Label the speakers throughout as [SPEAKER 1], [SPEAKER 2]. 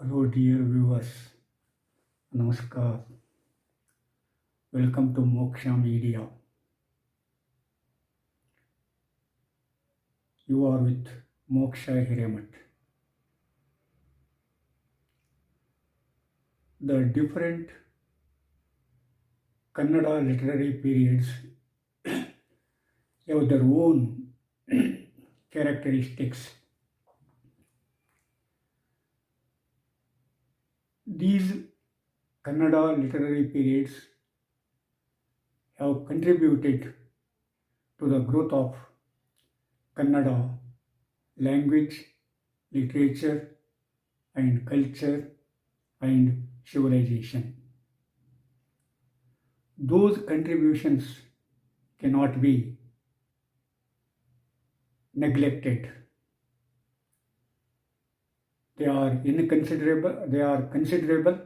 [SPEAKER 1] Hello, dear viewers. Namaskar. Welcome to Moksha Media. You are with Moksha Hiremat. The different Kannada literary periods have their own characteristics. These Kannada literary periods have contributed to the growth of Kannada language, literature, and culture and civilization. Those contributions cannot be neglected. They are inconsiderable, they are considerable.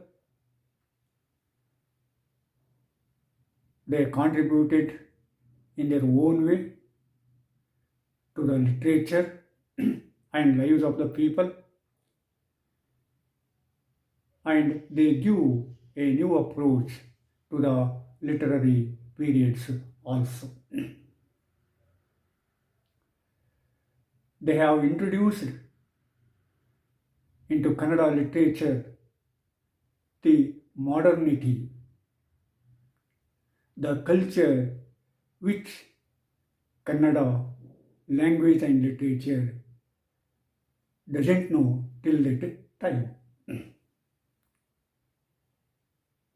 [SPEAKER 1] They contributed in their own way to the literature and lives of the people, and they give a new approach to the literary periods also. They have introduced into Kannada literature the modernity, the culture which Kannada language and literature doesn't know till that time.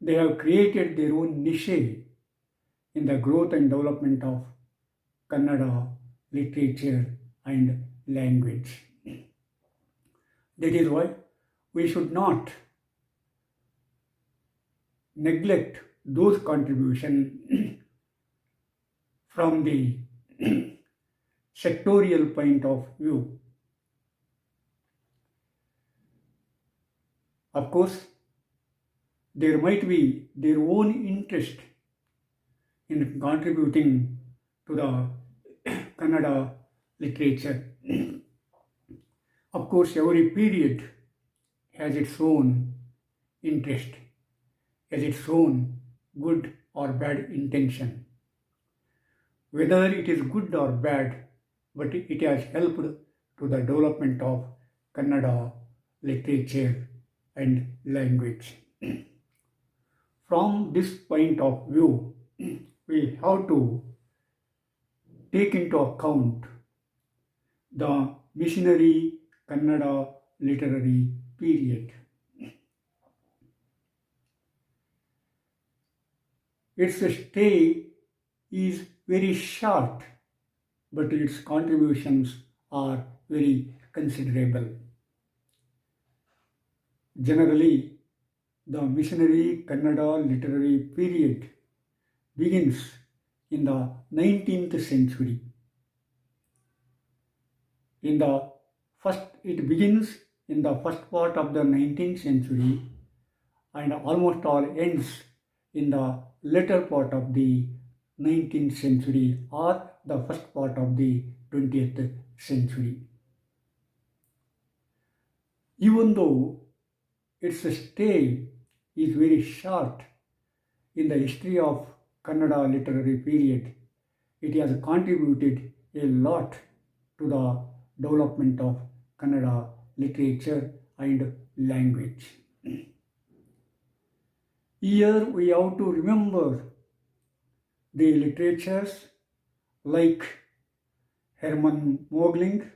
[SPEAKER 1] They have created their own niche in the growth and development of Kannada literature and language. That is why we should not neglect those contributions from the sectorial point of view. Of course, there might be their own interest in contributing to the Kannada literature. Of course, every period has its own interest, has its own good or bad intention. Whether it is good or bad, but it has helped to the development of Kannada literature and language. From this point of view, we have to take into account the missionary Kannada literary period. Its stay is very short, but its contributions are very considerable. Generally, the missionary Kannada literary period begins in the 19th century. It begins in the first part of the 19th century and almost all ends in the later part of the 19th century or the first part of the 20th century. Even though its stay is very short in the history of Kannada literary period, it has contributed a lot to the development of Kannada literature and language. Here we have to remember the literatures like Hermann Mogling,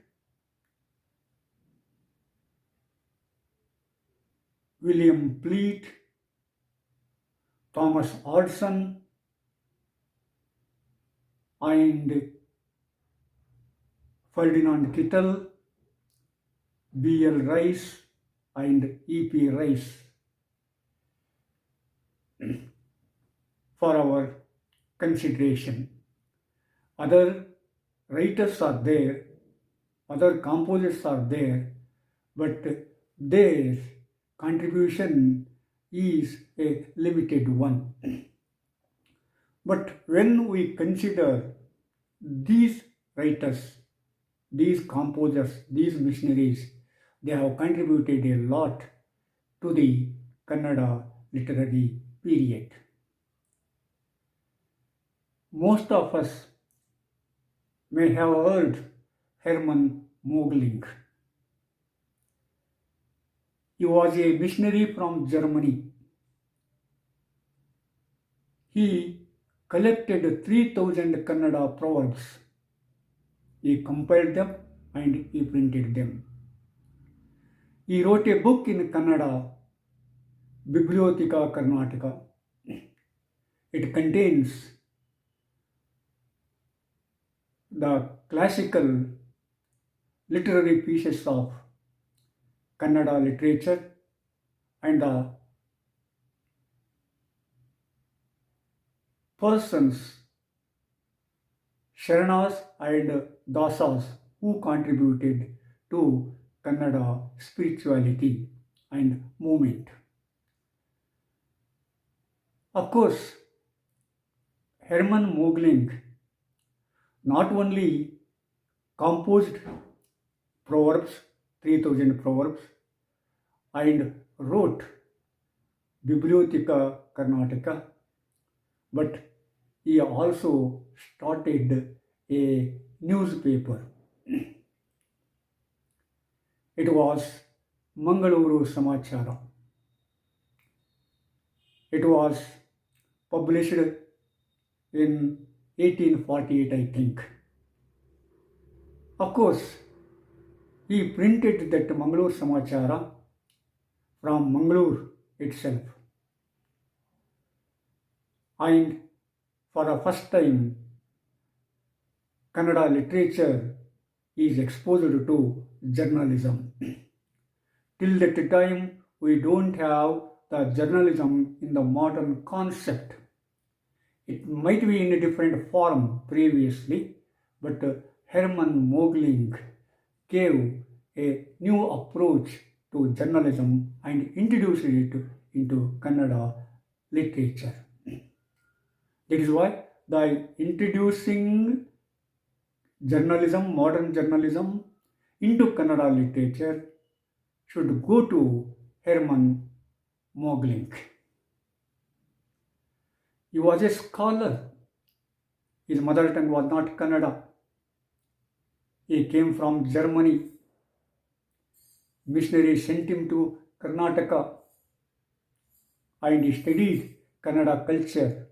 [SPEAKER 1] William Pleat, Thomas Hudson, and Ferdinand Kittel, B.L. Rice, and E.P. Rice for our consideration. Other writers are there, other composers are there, but their contribution is a limited one. But when we consider these writers, these composers, these missionaries, they have contributed a lot to the Kannada literary period. Most of us may have heard Hermann Mogling. He was a missionary from Germany. He collected 3,000 Kannada proverbs. He compiled them and he printed them. He wrote a book in Kannada, Bibliotheca Karnataka. It contains the classical literary pieces of Kannada literature and the persons, Sharanas and Dasas, who contributed to Kannada spirituality and movement. Of course, Hermann Mogling not only composed proverbs, 3,000 proverbs, and wrote Bibliotheca Karnataka, but he also started a newspaper. It was Mangaluru Samachara. It was published in 1848, I think. Of course, he printed that Mangaluru Samachara from Mangalore itself. And for the first time, Kannada literature is exposed to journalism. Till that time, we don't have the journalism in the modern concept. It might be in a different form previously, but Hermann Mogling gave a new approach to journalism and introduced it into Kannada literature. That is why the introducing journalism, modern journalism into Kannada literature should go to Hermann Mogling. He was a scholar. His mother tongue was not Kannada. He came from Germany. Missionaries sent him to Karnataka and he studied Kannada culture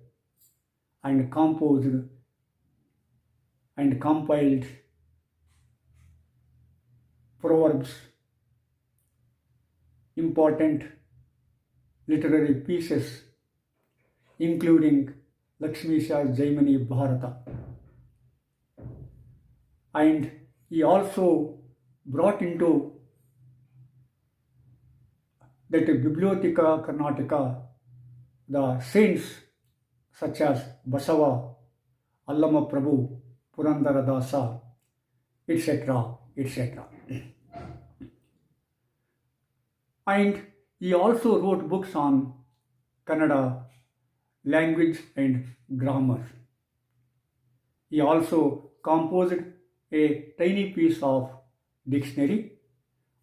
[SPEAKER 1] and composed and compiled proverbs, important literary pieces, including Lakshmisha's Jaimani Bharata. And he also brought into that Bibliotheca Karnataka the saints such as Basava, Allama Prabhu, Purandara Dasa, etc., etc. And he also wrote books on Kannada language and grammar. He also composed a tiny piece of dictionary,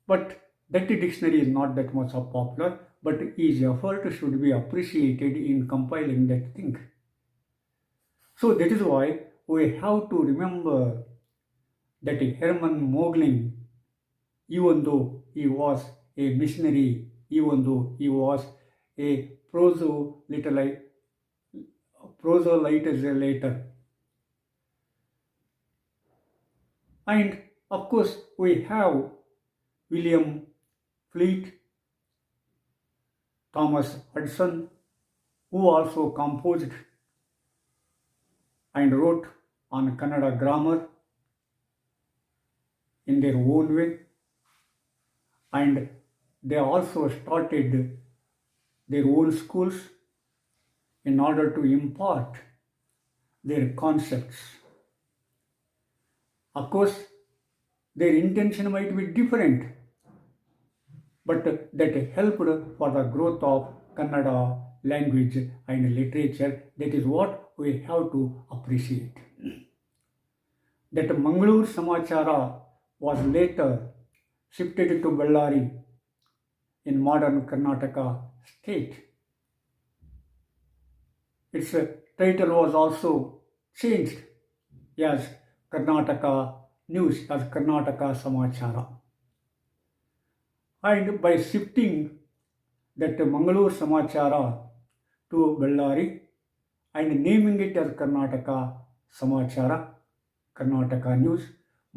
[SPEAKER 1] but that dictionary is not that much popular, but his effort should be appreciated in compiling that thing. So that is why we have to remember that Hermann Mogling, even though he was a missionary, even though he was a proselyte later. And of course, we have William Fleet, Thomas Hudson, who also composed and wrote on Kannada grammar in their own way, and they also started their own schools in order to impart their concepts. Of course, their intention might be different, but that helped for the growth of Kannada language and literature. That is what we have to appreciate. That Mangalore Samachara was later shifted to Bellary in modern Karnataka state. Its title was also changed as Karnataka News, as Karnataka Samachara. And by shifting that Mangalore Samachara to Bellary and naming it as Karnataka Samachara, Karnataka News,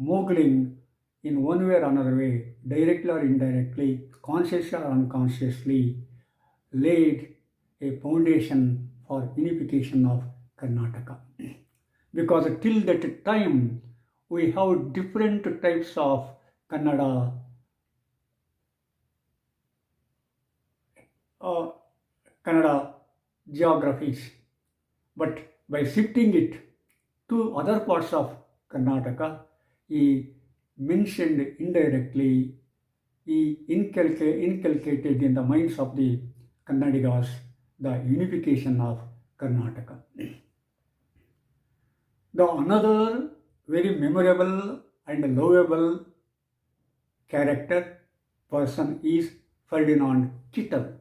[SPEAKER 1] Mogling in one way or another way, directly or indirectly, consciously or unconsciously, laid a foundation for unification of Karnataka. Because till that time, we have different types of Kannada Kannada geographies. But by shifting it to other parts of Karnataka, he mentioned indirectly, he inculcated in the minds of the Kannadigas the unification of Karnataka. The another very memorable and lovable person is Ferdinand Kittel.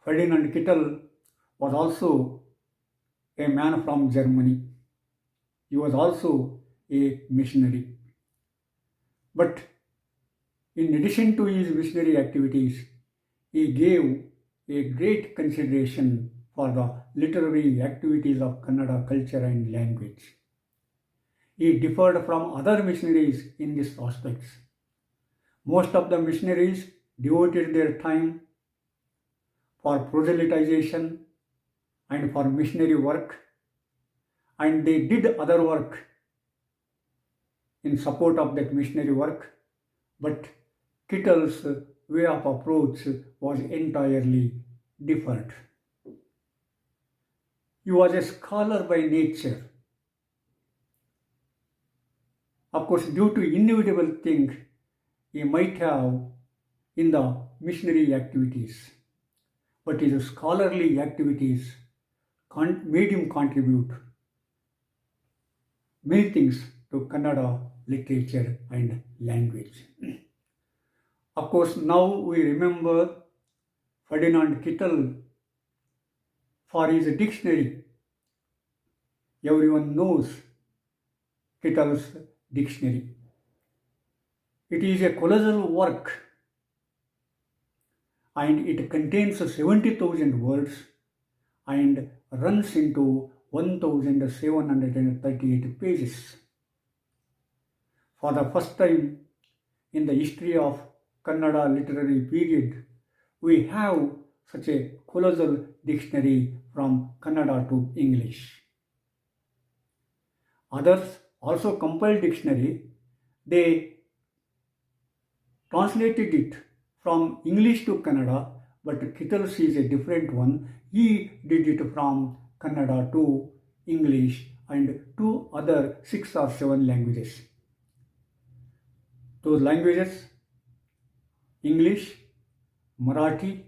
[SPEAKER 1] Ferdinand Kittel was also a man from Germany. He was also a missionary. But in addition to his missionary activities, he gave a great consideration for the literary activities of Kannada culture and language. He differed from other missionaries in these aspects. Most of the missionaries devoted their time for proselytization and for missionary work, and they did other work in support of that missionary work, but Kittel's way of approach was entirely different. He was a scholar by nature. Of course, due to inevitable things he might have in the missionary activities, but his scholarly activities made him contribute many things to Kannada literature and language. Of course, now we remember Ferdinand Kittel for his dictionary. Everyone knows Kittel's dictionary. It is a colossal work and it contains 70,000 words and runs into 1,738 pages. For the first time in the history of Kannada literary period, we have such a colossal dictionary from Kannada to English. Others also compiled dictionary. They translated it from English to Kannada, but Kittel's is a different one. He did it from Kannada to English and to other 6 or 7 languages. Those languages: English, Marathi,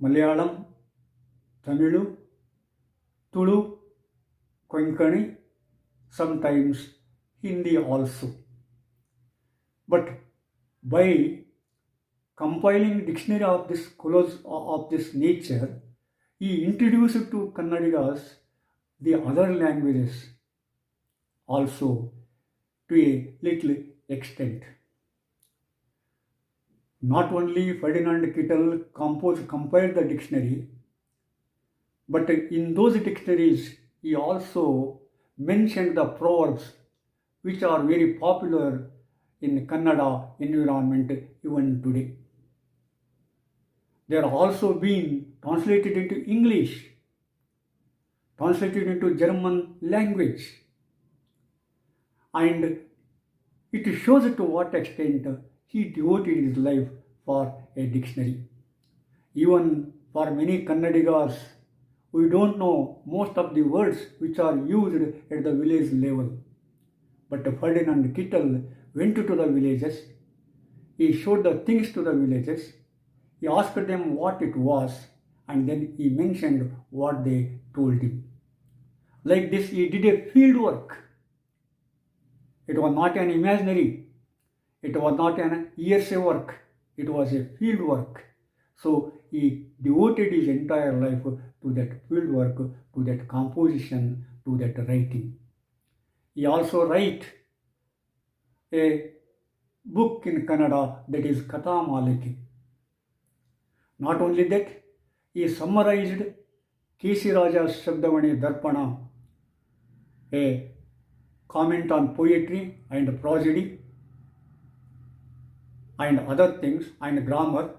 [SPEAKER 1] Malayalam, Tamil, Tulu, Konkani, sometimes Hindi also. But by compiling dictionary of this nature, he introduced to Kannadigas the other languages also to a little extent. Not only Ferdinand Kittel compiled the dictionary, but in those dictionaries he also mentioned the proverbs which are very popular in Kannada environment even today. They are also being translated into English, translated into German language, and it shows to what extent he devoted his life for a dictionary. Even for many Kannadigas, we don't know most of the words which are used at the village level. But Ferdinand Kittel went to the villages, he showed the things to the villages, he asked them what it was, and then he mentioned what they told him. Like this, he did a field work. It was not an imaginary, it was not an hearsay work, It was a field work. So he devoted his entire life to that field work, to that composition, to that writing. He also write a book in Kannada, that is Katha Maliki. Not only that, he summarized K.C. Raja's Shabdamani Darpana, a comment on poetry and prosody and other things and grammar,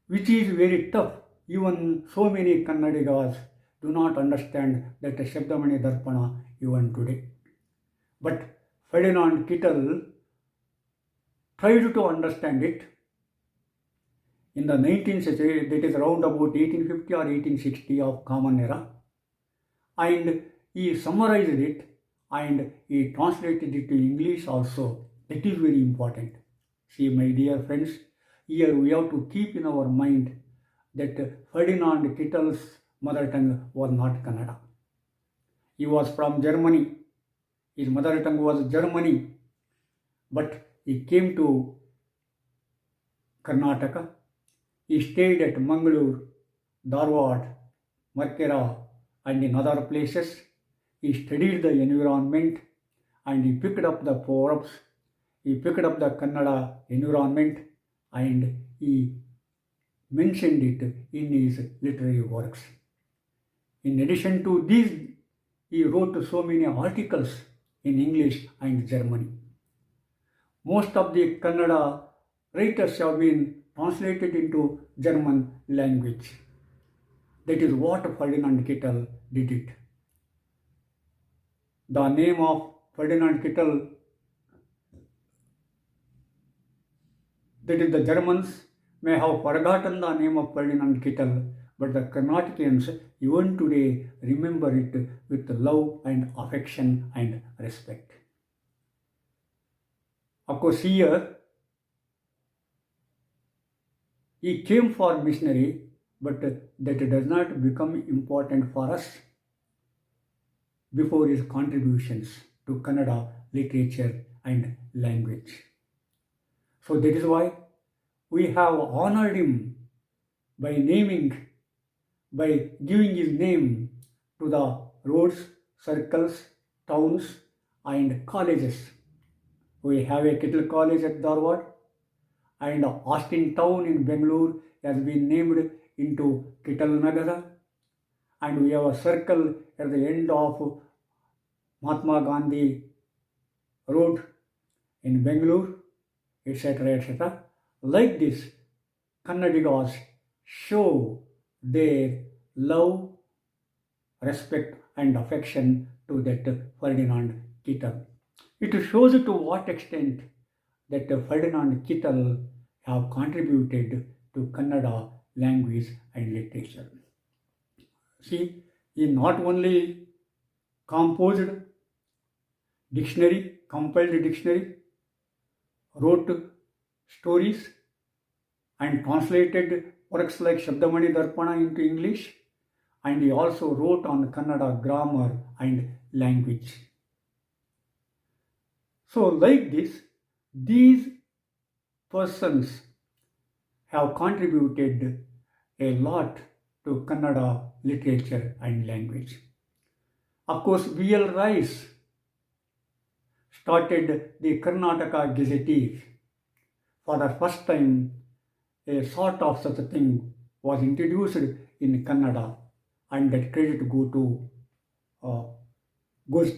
[SPEAKER 1] which is very tough. Even so many Kannadigas do not understand that Shabdamani Darpana even today. But Ferdinand Kittel tried to understand it in the 19th century, that is around about 1850 or 1860 of Common Era, and he summarized it and he translated it to English also. That is very important. See, my dear friends, here we have to keep in our mind that Ferdinand Kittel's mother tongue was not Kannada. He was from Germany. His mother tongue was Germany. But he came to Karnataka. He stayed at Mangalore, Dharwad, Markera, and in other places. He studied the environment and he picked up the proverbs. He picked up the Kannada environment and he mentioned it in his literary works. In addition to these, he wrote so many articles in English and German. Most of the Kannada writers have been translated into German language. That is what Ferdinand Kittel did it. The name of Ferdinand Kittel, that is the Germans may have forgotten the name of Ferdinand Kittel, but the Karnatakans even today remember it with love and affection and respect. Of course, here he came for missionary, but that does not become important for us before his contributions to Kannada literature and language. So that is why we have honored him by giving his name to the roads, circles, towns and colleges. We have a Kittel College at Dharwad, and Austin town in Bangalore has been named into Kittel Nagara, and we have a circle at the end of Mahatma Gandhi Road in Bangalore, etc., etc. Like this, Kannadigas show their love, respect and affection to that Ferdinand Kittel. It shows to what extent that Ferdinand Kittel have contributed to Kannada language and literature. See, he not only composed dictionary, compiled dictionary, wrote stories and translated works like Shabdamani Darpana into English, and he also wrote on Kannada grammar and language. So like this, these persons have contributed a lot to Kannada literature and language. Of course, B.L. Rice started the Karnataka Gazetteer. For the first time, a sort of such a thing was introduced in Kannada, and that credit goes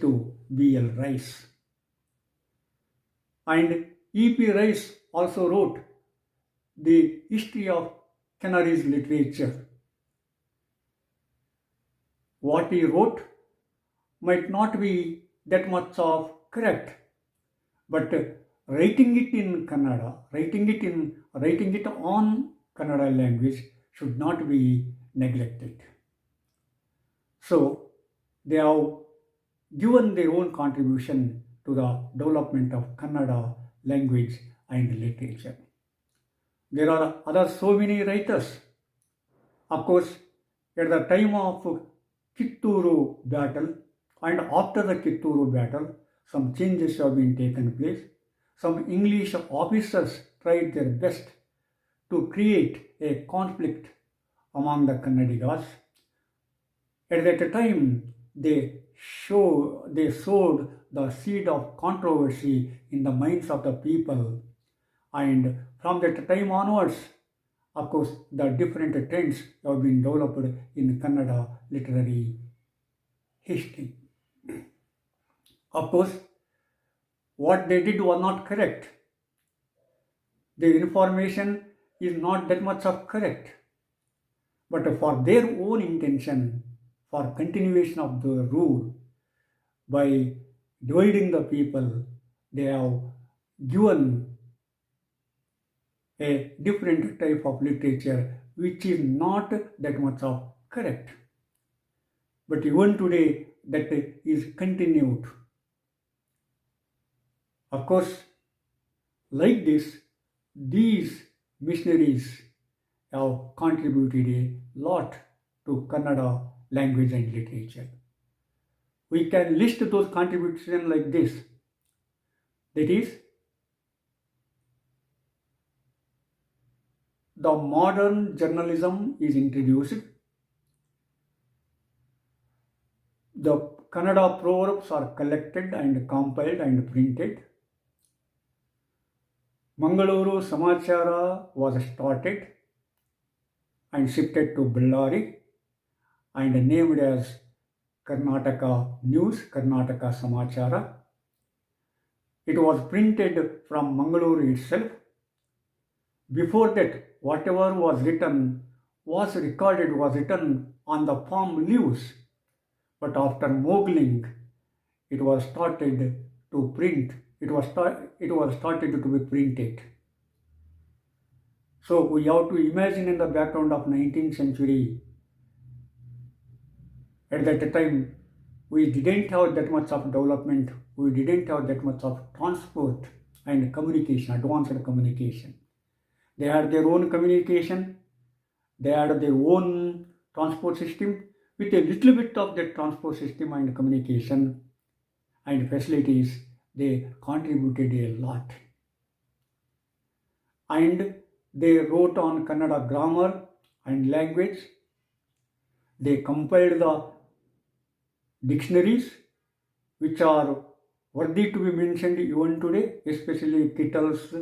[SPEAKER 1] to B.L. Rice. And E.P. Rice also wrote the history of Missionaries literature. What he wrote might not be that much of correct, but writing it in Kannada, writing it on Kannada language should not be neglected. So they have given their own contribution to the development of Kannada language and literature. There are other so many writers. Of course, at the time of Kitturu battle and after the Kitturu battle, some changes have been taken place. Some English officers tried their best to create a conflict among the Kannadigas. At that time, they sowed the seed of controversy in the minds of the people, and from that time onwards, of course, the different trends have been developed in Kannada literary history. Of course, what they did was not correct. Their information is not that much of correct. But for their own intention, for continuation of the rule, by dividing the people, they have given a different type of literature which is not that much of correct. But even today, that is continued. Of course, like this, these missionaries have contributed a lot to Kannada language and literature. We can list those contributions like this. That is, the modern journalism is introduced. The Kannada proverbs are collected and compiled and printed. Mangaluru Samachara was started and shifted to Bellary and named as Karnataka News, Karnataka Samachara. It was printed from Mangaluru itself. Before that, whatever was written, was written on the palm leaves. But after Mogling, it was started to print. It was started to be printed. So we have to imagine in the background of 19th century. At that time, we didn't have that much of development. We didn't have that much of transport and communication, advanced communication. They had their own communication. They had their own transport system. With a little bit of that transport system and communication and facilities, they contributed a lot. And they wrote on Kannada grammar and language. They compiled the dictionaries, which are worthy to be mentioned even today, especially Kittel's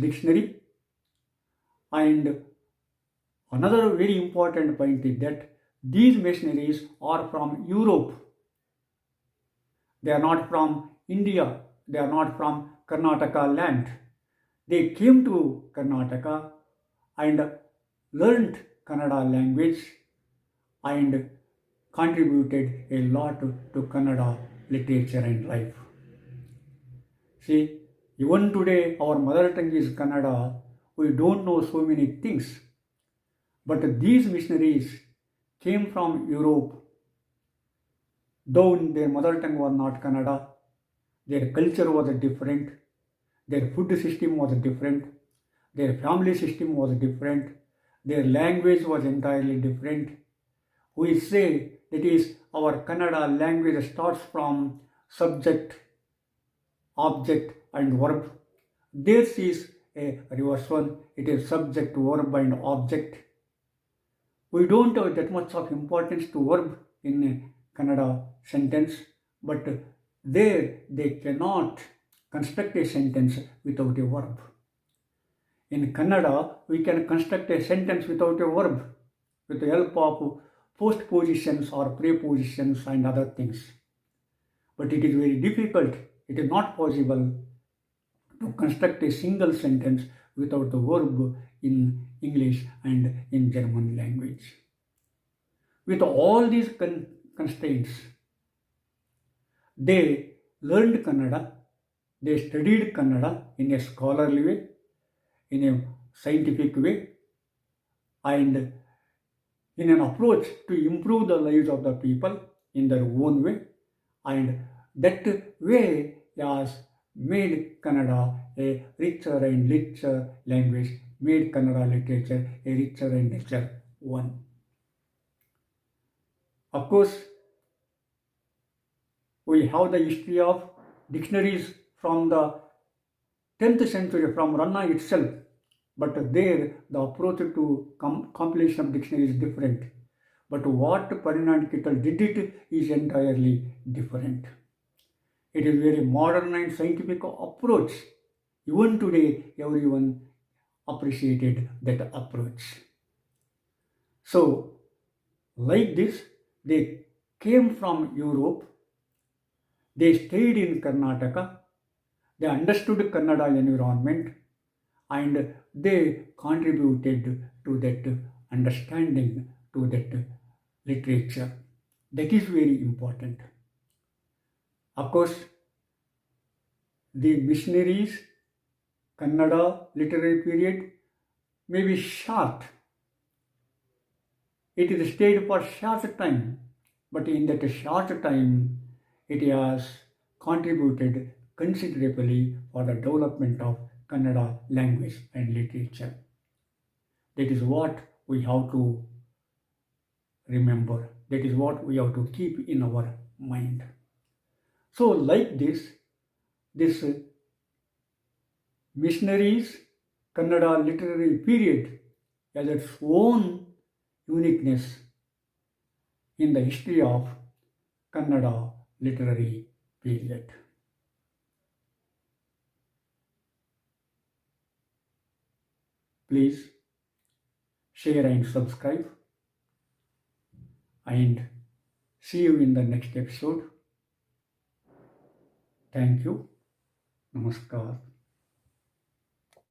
[SPEAKER 1] dictionary. And another very important point is that these missionaries are from Europe. They are not from India. They are not from Karnataka land. They came to Karnataka and learned Kannada language and contributed a lot to Kannada literature and life. See, even today our mother tongue is Kannada. We don't know so many things. But these missionaries came from Europe. Though their mother tongue was not Kannada, their culture was different, their food system was different, their family system was different, their language was entirely different. We say that is our Kannada language starts from subject, object and verb. Theirs is a reverse one. It is subject, verb and object. We don't have that much of importance to verb in a Kannada sentence, but there they cannot construct a sentence without a verb. In Kannada, we can construct a sentence without a verb with the help of postpositions or prepositions and other things. But it is very difficult, it is not possible to construct a single sentence without the verb in English and in German language. With all these constraints, they learned Kannada, they studied Kannada in a scholarly way, in a scientific way, and in an approach to improve the lives of the people in their own way, and that way has made Kannada a richer and richer language, made Kannada literature a richer and richer one. Of course, we have the history of dictionaries from the 10th century from Ranna itself, but there the approach to compilation of dictionary is different. But what Ferdinand Kittel did it is entirely different. It is very modern and scientific approach. Even today, everyone appreciated that approach. So, like this, they came from Europe, they stayed in Karnataka, they understood Kannada environment, and they contributed to that understanding, to that literature. That is very important. Of course, the missionaries, Kannada literary period may be short. It is stayed for short time, but in that short time, it has contributed considerably for the development of Kannada language and literature. That is what we have to remember. That is what we have to keep in our mind. So, like this missionaries Kannada literary period has its own uniqueness in the history of Kannada literary period. Please share and subscribe, and see you in the next episode. Thank you. Namaskar.